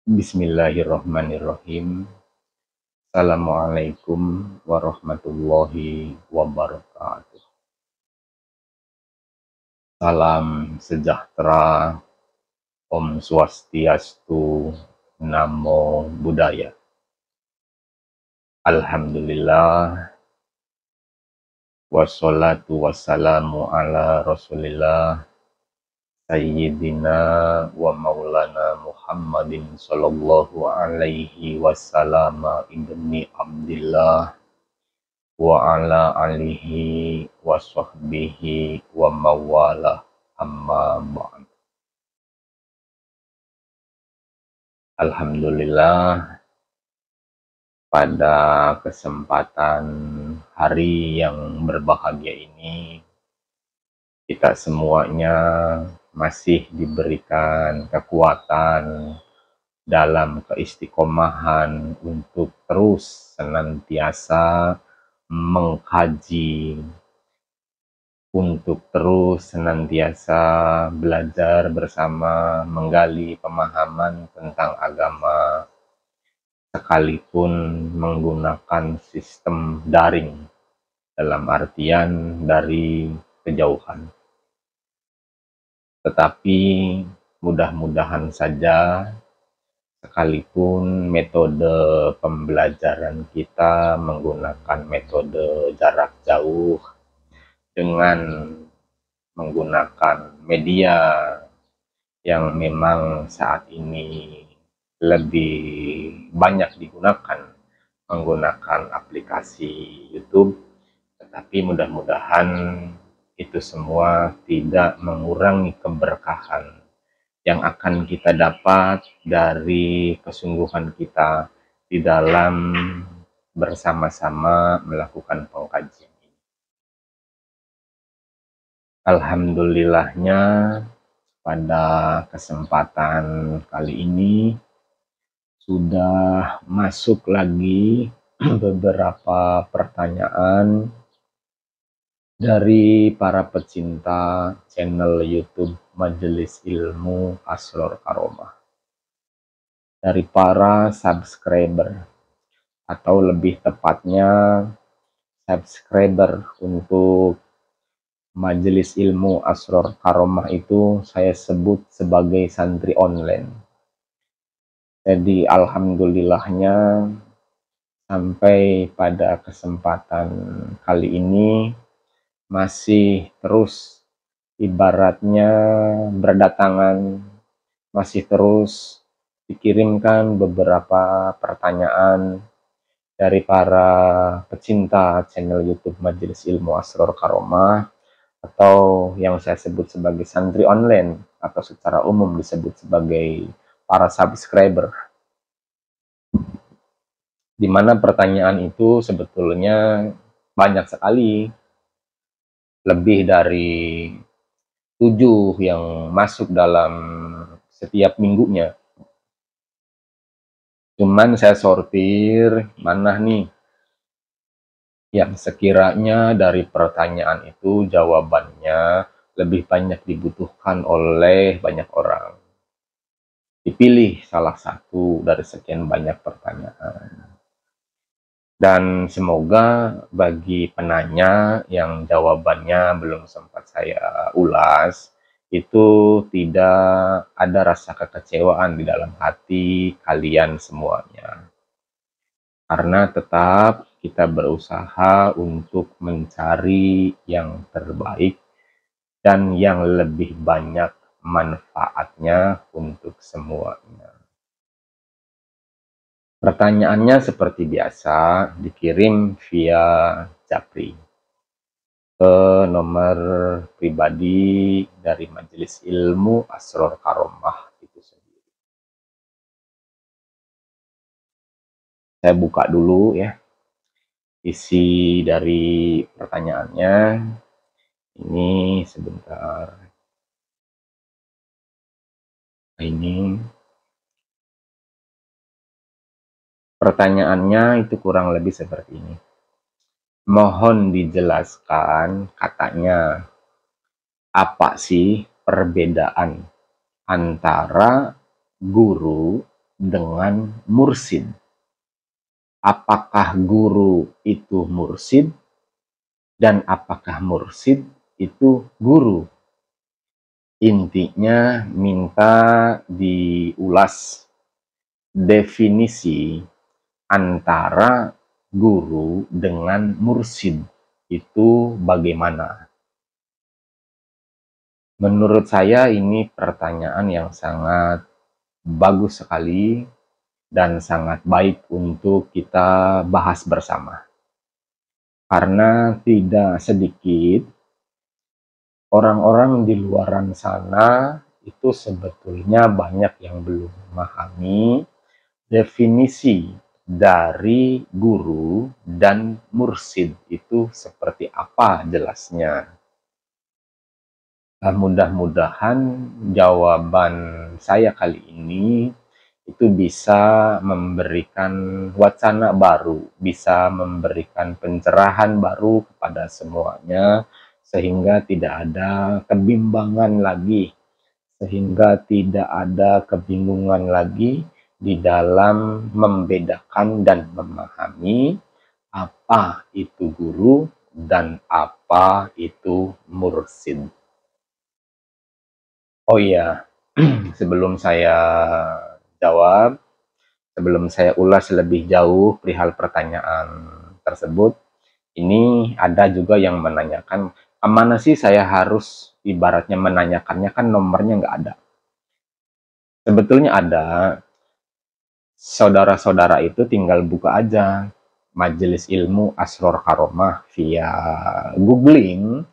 Bismillahirrahmanirrahim. Assalamualaikum warahmatullahi wabarakatuh. Salam sejahtera, Om Swastiastu, Namo Buddhaya. Alhamdulillah, wassalatu wassalamu ala Rasulillah, Sayyidina wa Maulana Muhammadin sallallahu alaihi wasallam ibni Abdillah wa ala alihi wa sahbihi wa mawala amma ba'd. Alhamdulillah, pada kesempatan hari yang berbahagia ini kita semuanya masih diberikan kekuatan dalam keistiqomahan untuk terus senantiasa mengkaji, untuk terus senantiasa belajar bersama, menggali pemahaman tentang agama, sekalipun menggunakan sistem daring, dalam artian dari kejauhan. Tetapi mudah-mudahan saja, sekalipun metode pembelajaran kita menggunakan metode jarak jauh dengan menggunakan media yang memang saat ini lebih banyak digunakan, menggunakan aplikasi YouTube, tetapi mudah-mudahan itu semua tidak mengurangi keberkahan yang akan kita dapat dari kesungguhan kita di dalam bersama-sama melakukan pengkajian ini. Alhamdulillahnya, pada kesempatan kali ini sudah masuk lagi beberapa pertanyaan dari para pecinta channel YouTube Majelis Ilmu Asror Karomah, dari para subscriber, atau lebih tepatnya subscriber untuk Majelis Ilmu Asror Karomah itu saya sebut sebagai santri online. Jadi alhamdulillahnya sampai pada kesempatan kali ini masih terus ibaratnya berdatangan, masih terus dikirimkan beberapa pertanyaan dari para pecinta channel YouTube Majelis Ilmu Asror Karomah, atau yang saya sebut sebagai santri online, atau secara umum disebut sebagai para subscriber. Di mana pertanyaan itu sebetulnya banyak sekali, lebih dari 7 yang masuk dalam setiap minggunya. Cuman saya sortir mana nih yang sekiranya dari pertanyaan itu jawabannya lebih banyak dibutuhkan oleh banyak orang. Dipilih salah satu dari sekian banyak pertanyaan. Dan semoga bagi penanya yang jawabannya belum sempat saya ulas, itu tidak ada rasa kekecewaan di dalam hati kalian semuanya. Karena tetap kita berusaha untuk mencari yang terbaik dan yang lebih banyak manfaatnya untuk semuanya. Pertanyaannya seperti biasa dikirim via Japri ke nomor pribadi dari Majelis Ilmu Asror Karomah itu sendiri. Saya buka dulu ya isi dari pertanyaannya. Ini sebentar. Ini pertanyaannya itu kurang lebih seperti ini. Mohon dijelaskan, katanya, apa sih perbedaan antara guru dengan mursid. Apakah guru itu mursid dan apakah mursid itu guru? Intinya minta diulas definisi antara guru dengan mursid itu bagaimana? Menurut saya ini pertanyaan yang sangat bagus sekali dan sangat baik untuk kita bahas bersama. Karena tidak sedikit orang-orang di luaran sana itu sebetulnya banyak yang belum memahami definisi dari guru dan mursid itu seperti apa jelasnya. Nah, mudah-mudahan jawaban saya kali ini itu bisa memberikan wacana baru, bisa memberikan pencerahan baru kepada semuanya, sehingga tidak ada kebimbangan lagi, sehingga tidak ada kebingungan lagi di dalam membedakan dan memahami apa itu guru dan apa itu mursid. Oh iya, sebelum saya jawab, sebelum saya ulas lebih jauh perihal pertanyaan tersebut, ini ada juga yang menanyakan, kemana sih saya harus ibaratnya menanyakannya, kan nomornya nggak ada. Sebetulnya ada, saudara-saudara itu tinggal buka aja Majelis Ilmu Asror Karomah via googling,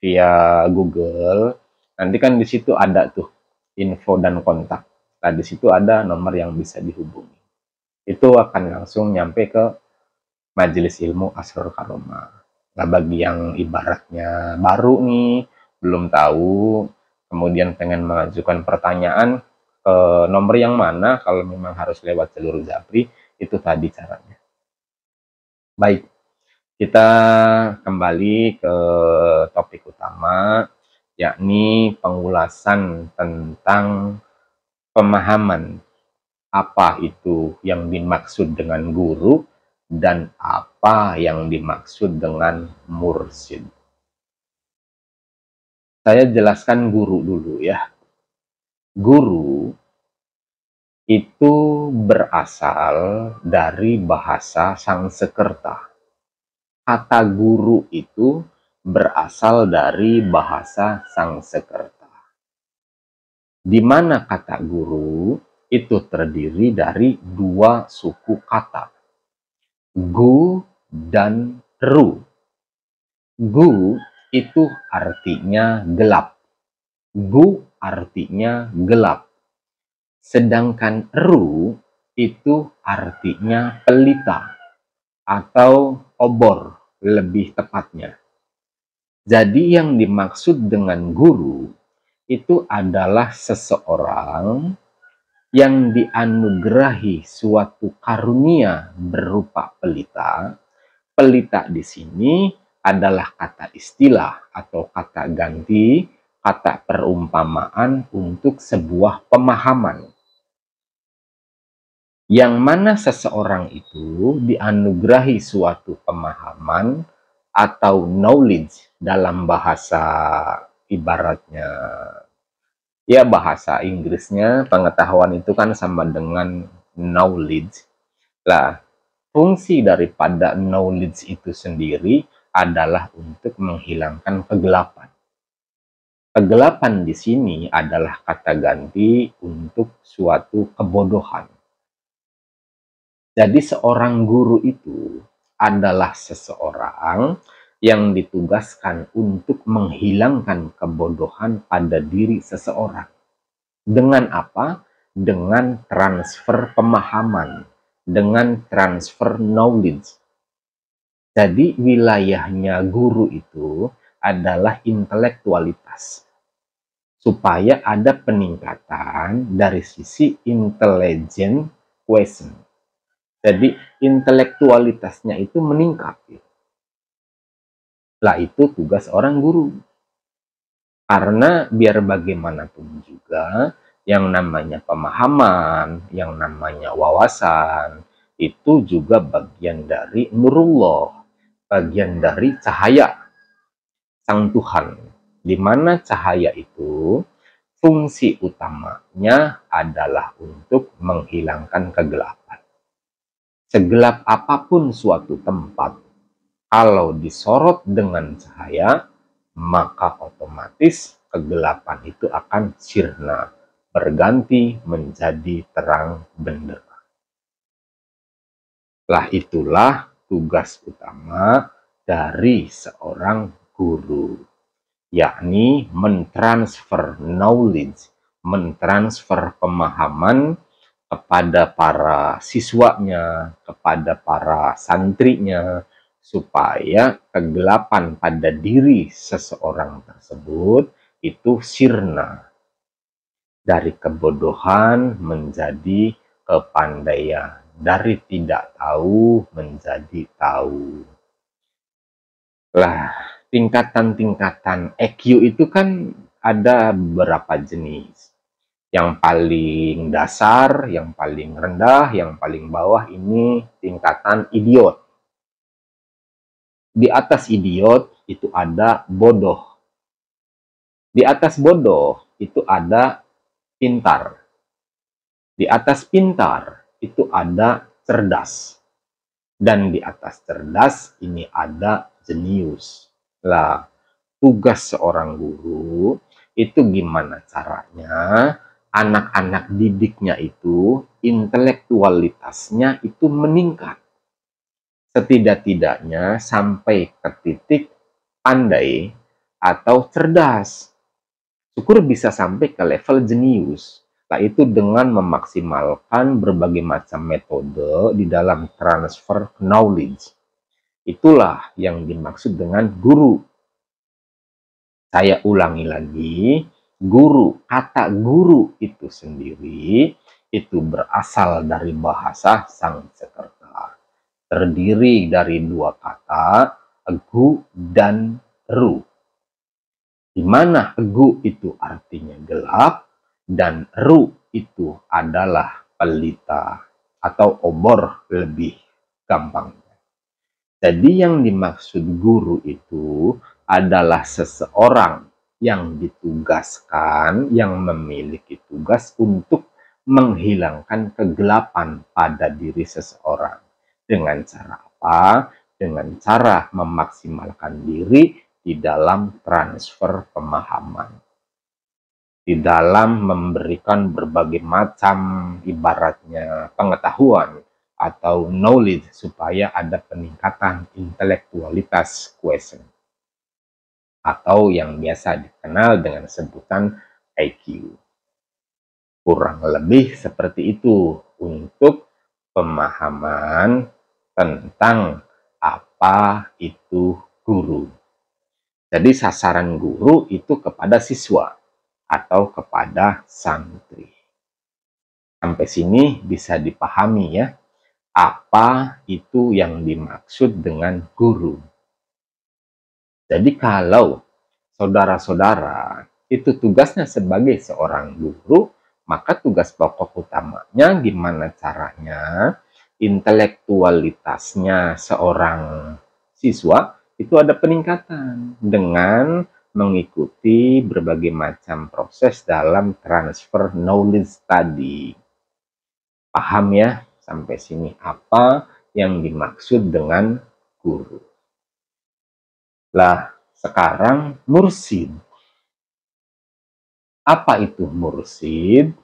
via Google. Nanti kan di situ ada tuh info dan kontak. Nah, di situ ada nomor yang bisa dihubungi. Itu akan langsung nyampe ke Majelis Ilmu Asror Karomah. Nah, bagi yang ibaratnya baru nih, belum tahu, kemudian pengen mengajukan pertanyaan ke nomor yang mana, kalau memang harus lewat jalur Japri, itu tadi caranya. Baik, kita kembali ke topik utama, yakni pengulasan tentang pemahaman apa itu yang dimaksud dengan guru dan apa yang dimaksud dengan mursid. Saya jelaskan guru dulu ya. Guru itu berasal dari bahasa Sangsekerta. Kata guru itu berasal dari bahasa Sangsekerta, di mana kata guru itu terdiri dari dua suku kata, gu dan ru. Gu itu artinya gelap, gu artinya gelap, sedangkan ru itu artinya pelita atau obor lebih tepatnya. Jadi yang dimaksud dengan guru itu adalah seseorang yang dianugerahi suatu karunia berupa pelita. Pelita di sini adalah kata istilah atau kata ganti, kata perumpamaan untuk sebuah pemahaman. Yang mana seseorang itu dianugerahi suatu pemahaman atau knowledge dalam bahasa ibaratnya, ya bahasa Inggrisnya pengetahuan itu kan sama dengan knowledge. Lah, fungsi daripada knowledge itu sendiri adalah untuk menghilangkan kegelapan. Kegelapan di sini adalah kata ganti untuk suatu kebodohan. Jadi seorang guru itu adalah seseorang yang ditugaskan untuk menghilangkan kebodohan pada diri seseorang. Dengan apa? Dengan transfer pemahaman, dengan transfer knowledge. Jadi wilayahnya guru itu adalah intelektualitas. Supaya ada peningkatan dari sisi intelligent quotient. Jadi intelektualitasnya itu meningkat. Lah itu tugas orang guru. Karena biar bagaimanapun juga yang namanya pemahaman, yang namanya wawasan, itu juga bagian dari nurullah, bagian dari cahaya Sang Tuhan. Di mana cahaya itu fungsi utamanya adalah untuk menghilangkan kegelapan. Segelap apapun suatu tempat, kalau disorot dengan cahaya, maka otomatis kegelapan itu akan sirna, berganti menjadi terang benderang. Lah itulah tugas utama dari seorang guru, yakni mentransfer knowledge, mentransfer pemahaman kepada para siswanya, kepada para santrinya, supaya kegelapan pada diri seseorang tersebut itu sirna, dari kebodohan menjadi kepandaian, dari tidak tahu menjadi tahu. Lah, tingkatan-tingkatan EQ itu kan ada beberapa jenis. Yang paling dasar, yang paling rendah, yang paling bawah ini tingkatan idiot. Di atas idiot itu ada bodoh. Di atas bodoh itu ada pintar. Di atas pintar itu ada cerdas. Dan di atas cerdas ini ada jenius. Lah, tugas seorang guru itu gimana caranya anak-anak didiknya itu intelektualitasnya itu meningkat. Setidak-tidaknya sampai ke titik pandai atau cerdas. Syukur bisa sampai ke level jenius. Nah, itu dengan memaksimalkan berbagai macam metode di dalam transfer knowledge. Itulah yang dimaksud dengan guru. Saya ulangi lagi, guru, kata guru itu sendiri itu berasal dari bahasa Sanskerta. Terdiri dari dua kata, gu dan ru. Di mana gu itu artinya gelap dan ru itu adalah pelita atau obor lebih gampang. Jadi yang dimaksud guru itu adalah seseorang yang ditugaskan, yang memiliki tugas untuk menghilangkan kegelapan pada diri seseorang. Dengan cara apa? Dengan cara memaksimalkan diri di dalam transfer pemahaman. Di dalam memberikan berbagai macam ibaratnya pengetahuan atau knowledge supaya ada peningkatan intelektualitas quotient atau yang biasa dikenal dengan sebutan IQ. Kurang lebih seperti itu untuk pemahaman tentang apa itu guru. Jadi sasaran guru itu kepada siswa atau kepada santri. Sampai sini bisa dipahami ya, apa itu yang dimaksud dengan guru. Jadi kalau saudara-saudara itu tugasnya sebagai seorang guru, maka tugas pokok utamanya gimana caranya intelektualitasnya seorang siswa itu ada peningkatan dengan mengikuti berbagai macam proses dalam transfer knowledge tadi. Paham ya sampai sini apa yang dimaksud dengan guru. Lah, sekarang mursid. Apa itu mursid?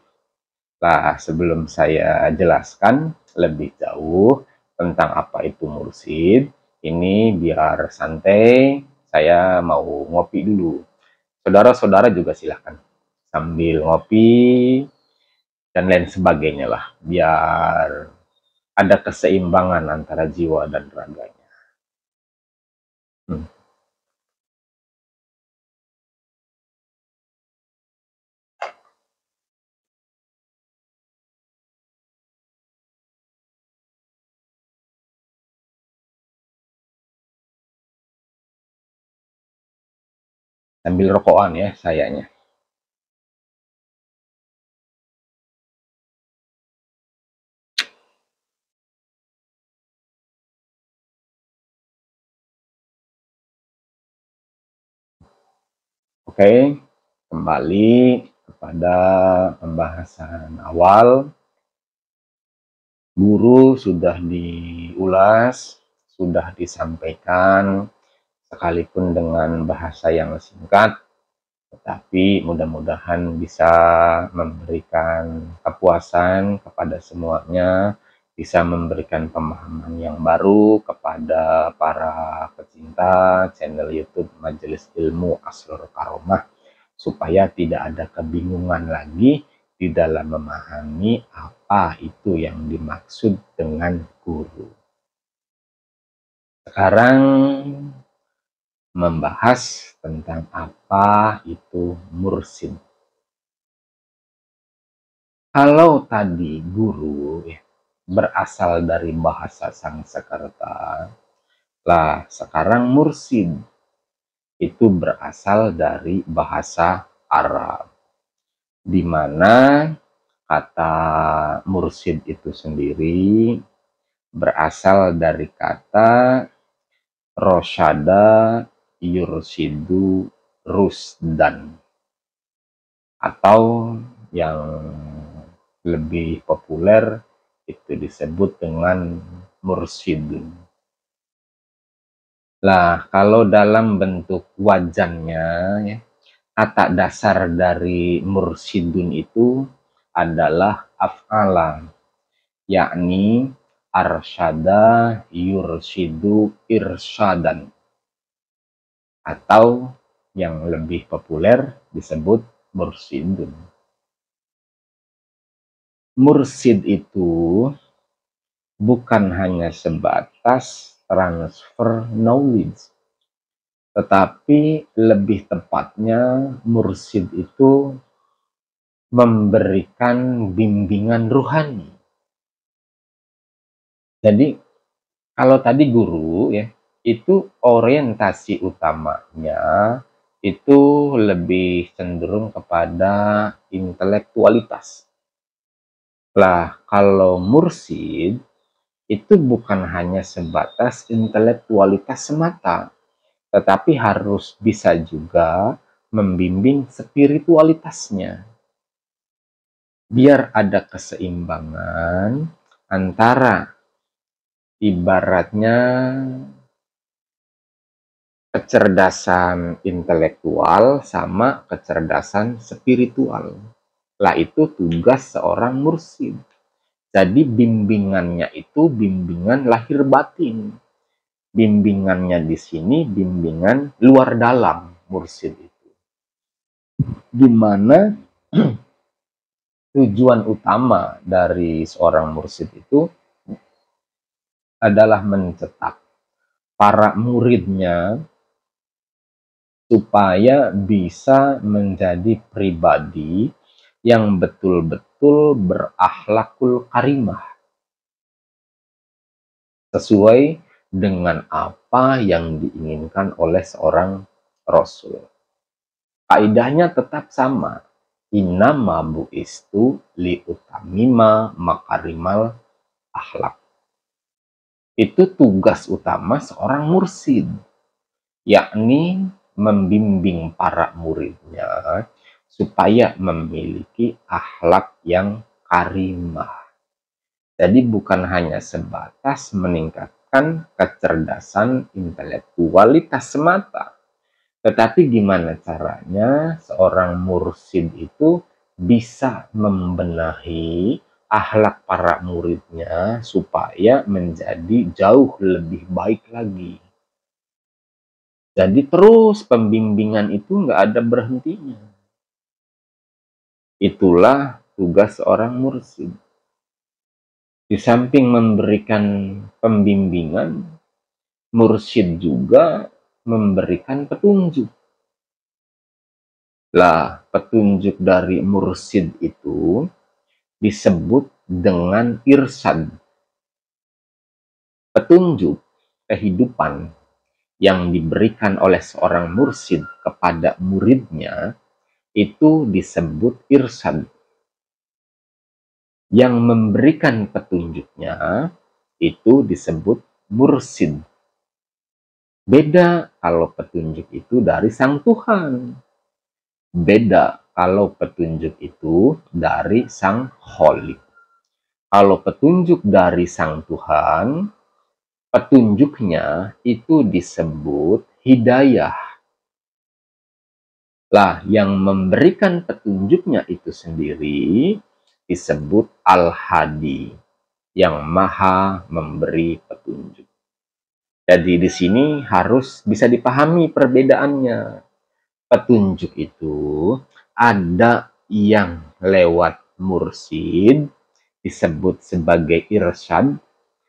Nah, sebelum saya jelaskan lebih jauh tentang apa itu mursid, ini biar santai, saya mau ngopi dulu. Saudara-saudara juga silahkan sambil ngopi dan lain sebagainya lah, biar ada keseimbangan antara jiwa dan raganya. Hmm. Sambil rokokan ya sayanya. Oke, kembali kepada pembahasan awal. Guru sudah diulas, sudah disampaikan, sekalipun dengan bahasa yang singkat, tetapi mudah-mudahan bisa memberikan kepuasan kepada semuanya, bisa memberikan pemahaman yang baru kepada para pecinta channel YouTube Majelis Ilmu Asror Karomah, supaya tidak ada kebingungan lagi di dalam memahami apa itu yang dimaksud dengan guru. Sekarang membahas tentang apa itu mursyid. Kalau tadi guru berasal dari bahasa Sanskerta, lah sekarang mursyid itu berasal dari bahasa Arab, di mana kata mursyid itu sendiri berasal dari kata rosyada yursidu rusdan, atau yang lebih populer itu disebut dengan mursyidun. Lah, kalau dalam bentuk wajannya, ya, kata dasar dari mursyidun itu adalah af'ala, yakni arsyada yursidu irsyadan, atau yang lebih populer disebut mursyidun. Mursyid itu bukan hanya sebatas transfer knowledge, tetapi lebih tepatnya mursyid itu memberikan bimbingan ruhani. Jadi kalau tadi guru ya, itu orientasi utamanya itu lebih cenderung kepada intelektualitas. Lah, kalau mursyid itu bukan hanya sebatas intelektualitas semata, tetapi harus bisa juga membimbing spiritualitasnya. Biar ada keseimbangan antara ibaratnya kecerdasan intelektual sama kecerdasan spiritual. Lah itu tugas seorang mursyid. Jadi bimbingannya itu bimbingan lahir batin. Bimbingannya di sini bimbingan luar dalam mursyid itu. Di mana tujuan utama dari seorang mursyid itu adalah mencetak para muridnya supaya bisa menjadi pribadi yang betul-betul berakhlakul karimah, sesuai dengan apa yang diinginkan oleh seorang rasul. Kaidahnya tetap sama. Innama bu'istu liutamima makarimal akhlak. Itu tugas utama seorang mursyid, yakni membimbing para muridnya supaya memiliki akhlak yang karimah. Jadi bukan hanya sebatas meningkatkan kecerdasan intelektualitas semata, tetapi gimana caranya seorang mursyid itu bisa membenahi akhlak para muridnya supaya menjadi jauh lebih baik lagi. Jadi terus pembimbingan itu nggak ada berhentinya. Itulah tugas seorang mursyid. Di samping memberikan pembimbingan, mursyid juga memberikan petunjuk. Lah, petunjuk dari mursyid itu disebut dengan irsyad. Petunjuk kehidupan yang diberikan oleh seorang mursyid kepada muridnya itu disebut irsyad. Yang memberikan petunjuknya itu disebut mursyid. Beda kalau petunjuk itu dari Sang Tuhan. Beda kalau petunjuk itu dari Sang Kholik. Kalau petunjuk dari Sang Tuhan, petunjuknya itu disebut hidayah. Lah, yang memberikan petunjuknya itu sendiri disebut Al-Hadi, yang maha memberi petunjuk. Jadi di sini harus bisa dipahami perbedaannya. Petunjuk itu ada yang lewat mursyid disebut sebagai irsyad,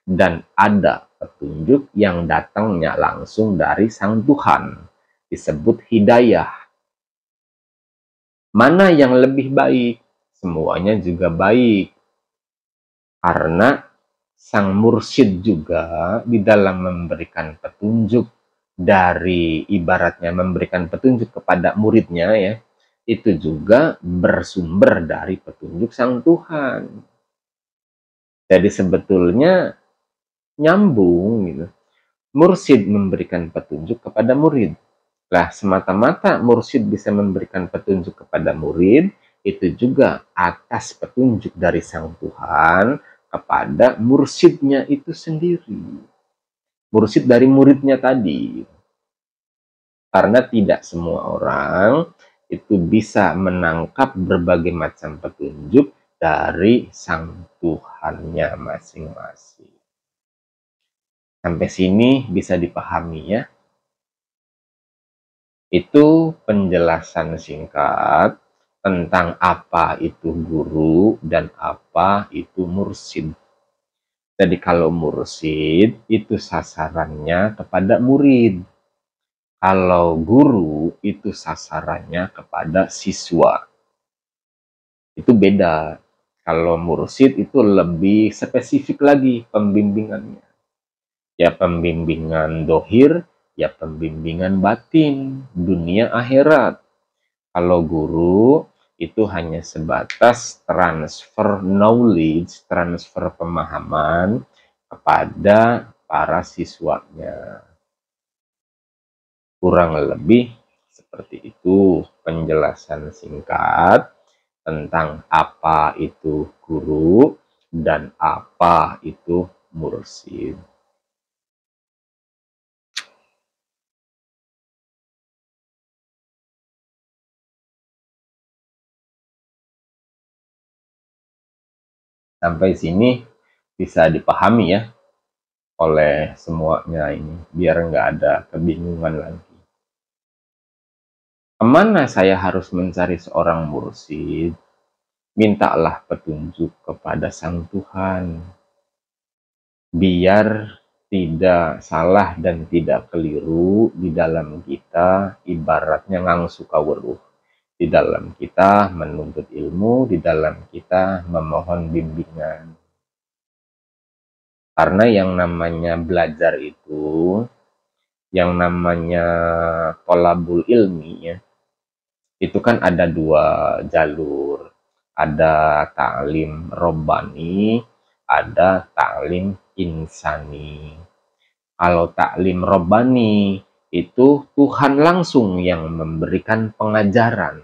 dan ada petunjuk yang datangnya langsung dari Sang Tuhan disebut hidayah. Mana yang lebih baik? Semuanya juga baik, karena sang mursyid juga di dalam memberikan petunjuk, dari ibaratnya memberikan petunjuk kepada muridnya ya, itu juga bersumber dari petunjuk Sang Tuhan. Jadi sebetulnya nyambung gitu. Mursyid memberikan petunjuk kepada murid. Lah, semata-mata mursyid bisa memberikan petunjuk kepada murid, itu juga atas petunjuk dari Sang Tuhan kepada mursyidnya itu sendiri. Mursyid dari muridnya tadi. Karena tidak semua orang itu bisa menangkap berbagai macam petunjuk dari Sang Tuhannya masing-masing. Sampai sini bisa dipahami ya. Itu penjelasan singkat tentang apa itu guru dan apa itu mursyid. Jadi kalau mursyid itu sasarannya kepada murid. Kalau guru itu sasarannya kepada siswa. Itu beda. Kalau mursyid itu lebih spesifik lagi pembimbingannya. Ya pembimbingan dohir, ya pembimbingan batin, dunia akhirat. Kalau guru itu hanya sebatas transfer knowledge, transfer pemahaman kepada para siswanya. Kurang lebih seperti itu penjelasan singkat tentang apa itu guru dan apa itu mursyid. Sampai sini bisa dipahami ya oleh semuanya ini, biar nggak ada kebingungan lagi. Kemana saya harus mencari seorang mursyid? Mintalah petunjuk kepada Sang Tuhan, biar tidak salah dan tidak keliru di dalam kita, ibaratnya ngangsu kawruh. Di dalam kita menuntut ilmu, di dalam kita memohon bimbingan. Karena yang namanya belajar itu, yang namanya thalabul ilmi ya, itu kan ada dua jalur. Ada ta'lim robbani, ada ta'lim insani. Kalau ta'lim robbani itu Tuhan langsung yang memberikan pengajaran.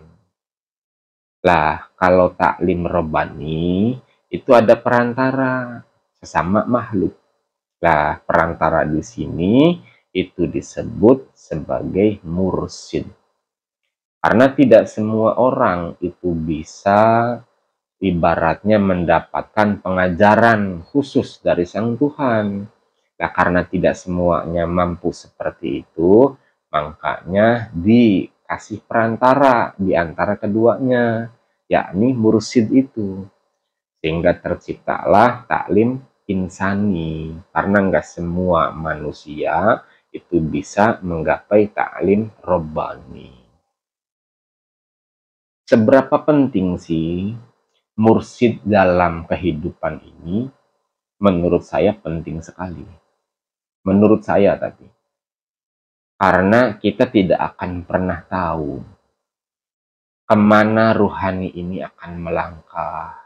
Lah, kalau ta'lim robbani itu ada perantara sesama makhluk. Lah, perantara di sini itu disebut sebagai mursyid. Karena tidak semua orang itu bisa ibaratnya mendapatkan pengajaran khusus dari Sang Tuhan. Nah, karena tidak semuanya mampu seperti itu, makanya dikasih perantara di antara keduanya, yakni mursyid itu. Sehingga terciptalah taklim insani, karena nggak semua manusia itu bisa menggapai taklim robbani. Seberapa penting sih mursyid dalam kehidupan ini? Menurut saya penting sekali. Menurut saya tadi. Karena kita tidak akan pernah tahu kemana ruhani ini akan melangkah.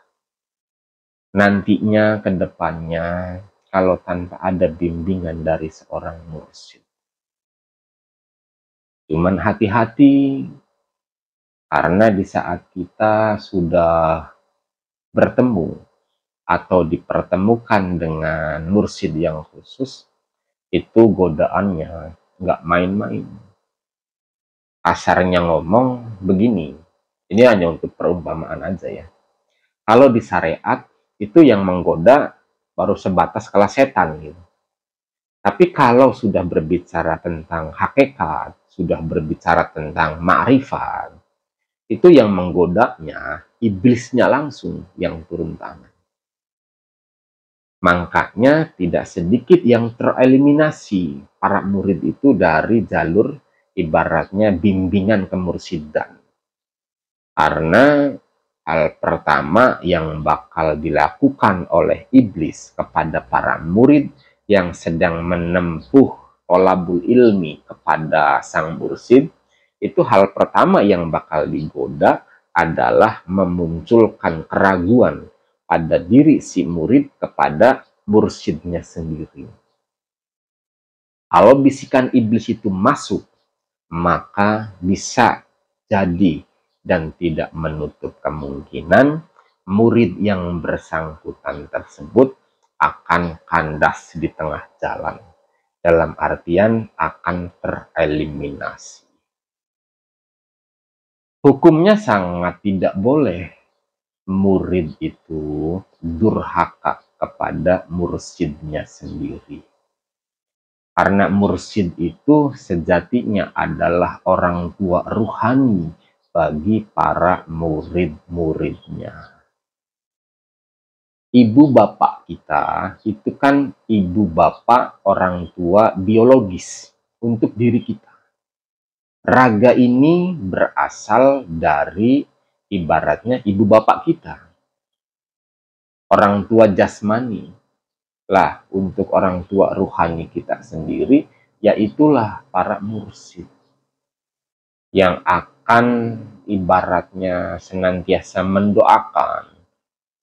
Nantinya ke depannya kalau tanpa ada bimbingan dari seorang mursyid. Cuman hati-hati Karena di saat kita sudah bertemu atau dipertemukan dengan mursyid yang khusus, itu godaannya nggak main-main. Kasarnya ngomong begini, ini hanya untuk perumpamaan aja ya. Kalau di syariat, itu yang menggoda baru sebatas kelas setan gitu. Tapi kalau sudah berbicara tentang hakikat, sudah berbicara tentang ma'rifat, itu yang menggodanya iblisnya langsung yang turun tangan. Makanya tidak sedikit yang tereliminasi para murid itu dari jalur ibaratnya bimbingan kemursidan. Karena hal pertama yang bakal dilakukan oleh iblis kepada para murid yang sedang menempuh thalabul ilmi kepada sang mursyid, itu hal pertama yang bakal digoda adalah memunculkan keraguan pada diri si murid kepada mursyidnya sendiri. Kalau bisikan iblis itu masuk, maka bisa jadi dan tidak menutup kemungkinan murid yang bersangkutan tersebut akan kandas di tengah jalan. Dalam artian akan tereliminasi. Hukumnya sangat tidak boleh murid itu durhaka kepada mursyidnya sendiri. Karena mursyid itu sejatinya adalah orang tua ruhani bagi para murid-muridnya. Ibu bapak kita itu kan ibu bapak orang tua biologis untuk diri kita. Raga ini berasal dari ibaratnya ibu bapak kita. Orang tua jasmani. Lah, untuk orang tua ruhani kita sendiri, yaitulah para mursyid yang akan ibaratnya senantiasa mendoakan,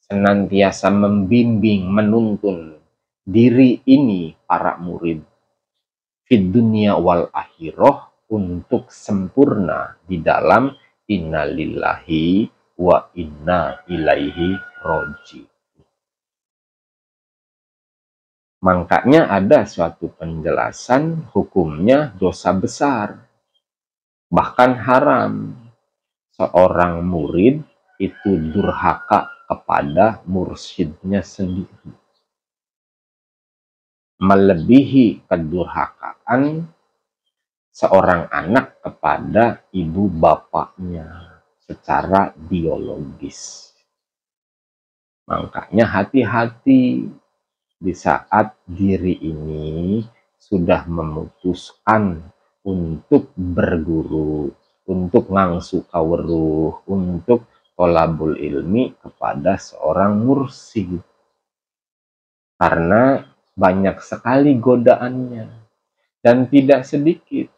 senantiasa membimbing, menuntun diri ini para murid fid dunya wal akhirah untuk sempurna di dalam innalillahi wa inna ilaihi roji. Makanya ada suatu penjelasan hukumnya dosa besar, bahkan haram. Seorang murid itu durhaka kepada mursyidnya sendiri. Melebihi kedurhakaan seorang anak kepada ibu bapaknya secara biologis. Makanya hati-hati di saat diri ini sudah memutuskan untuk berguru, untuk ngangsu kaweruh, untuk thalabul ilmi kepada seorang mursyid. Karena banyak sekali godaannya. Dan tidak sedikit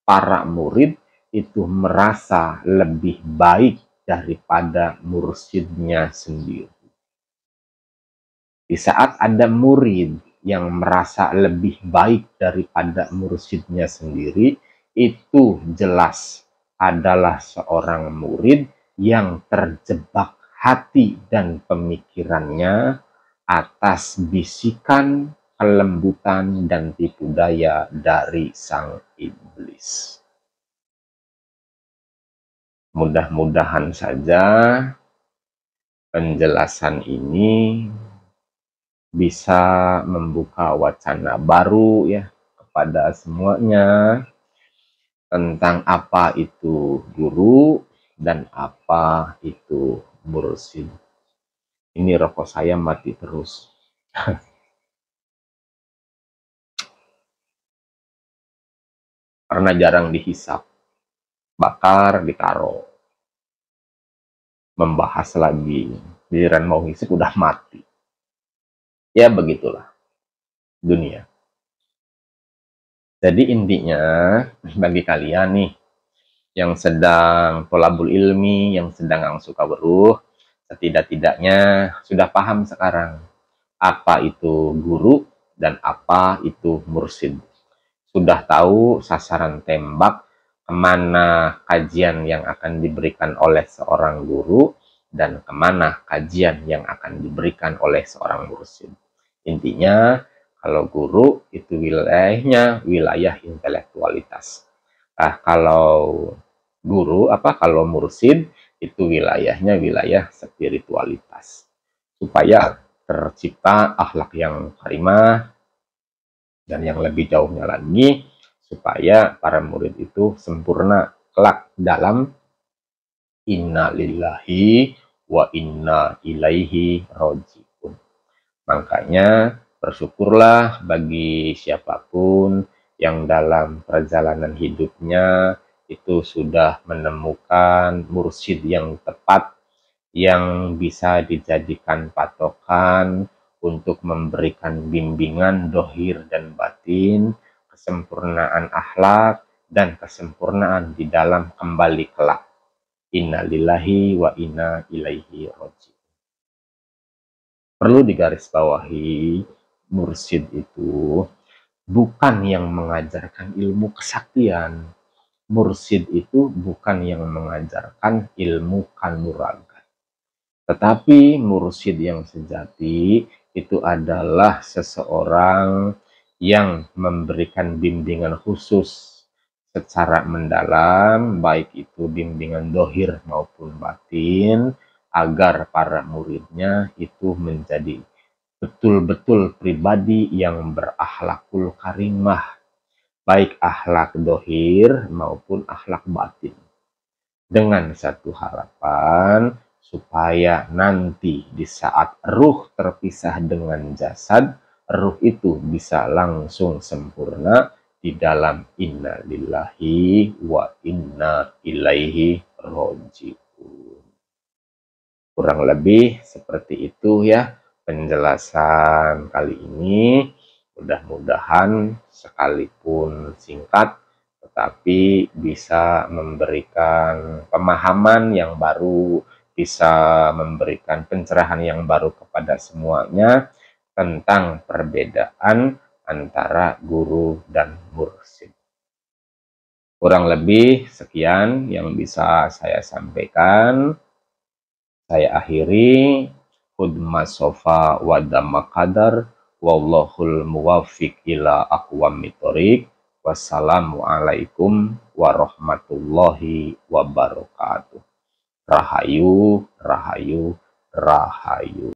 para murid itu merasa lebih baik daripada mursyidnya sendiri. Di saat ada murid yang merasa lebih baik daripada mursyidnya sendiri, itu jelas adalah seorang murid yang terjebak hati dan pemikirannya atas bisikan, kelembutan, dan tipu daya dari sang iblis. Mudah-mudahan saja penjelasan ini bisa membuka wacana baru ya kepada semuanya tentang apa itu guru dan apa itu mursyid. Ini rokok saya mati terus. Karena jarang dihisap. Bakar, ditaro. Membahas lagi. Giliran mau hisap udah mati. Ya begitulah dunia. Jadi intinya bagi kalian nih yang sedang thalabul ilmi, yang sedang ngangsu kaweruh, setidak-tidaknya sudah paham sekarang apa itu guru dan apa itu mursyid. Sudah tahu sasaran tembak kemana kajian yang akan diberikan oleh seorang guru dan kemana kajian yang akan diberikan oleh seorang mursyid. Intinya, kalau guru itu wilayahnya wilayah intelektualitas. Kalau kalau mursyid itu wilayahnya wilayah spiritualitas. Supaya tercipta akhlak yang karimah, dan yang lebih jauhnya lagi, supaya para murid itu sempurna kelak dalam inna lillahi wa inna ilaihi rojiun. Makanya bersyukurlah bagi siapapun yang dalam perjalanan hidupnya itu sudah menemukan mursyid yang tepat, yang bisa dijadikan patokan untuk memberikan bimbingan dohir dan batin, kesempurnaan akhlak, dan kesempurnaan di dalam kembali kelak. Inna lillahi wa inna ilaihi rojiun. Perlu digarisbawahi, mursyid itu bukan yang mengajarkan ilmu kesaktian. Mursyid itu bukan yang mengajarkan ilmu kanuragan. Tetapi mursyid yang sejati itu adalah seseorang yang memberikan bimbingan khusus secara mendalam, baik itu bimbingan dohir maupun batin, agar para muridnya itu menjadi betul-betul pribadi yang berakhlakul karimah, baik akhlak dohir maupun akhlak batin. Dengan satu harapan, supaya nanti di saat ruh terpisah dengan jasad, ruh itu bisa langsung sempurna di dalam inna lillahi wa inna ilaihi rojiun. Kurang lebih seperti itu ya penjelasan kali ini. Mudah-mudahan sekalipun singkat tetapi bisa memberikan pemahaman yang baru, bisa memberikan pencerahan yang baru kepada semuanya tentang perbedaan antara guru dan mursyid. Kurang lebih sekian yang bisa saya sampaikan. Saya akhiri. Hudma sofa wa damma qadar. Wallahul muwaffiq ila aqwamit thoriq. Wassalamualaikum warahmatullahi wabarakatuh. Rahayu, rahayu, rahayu.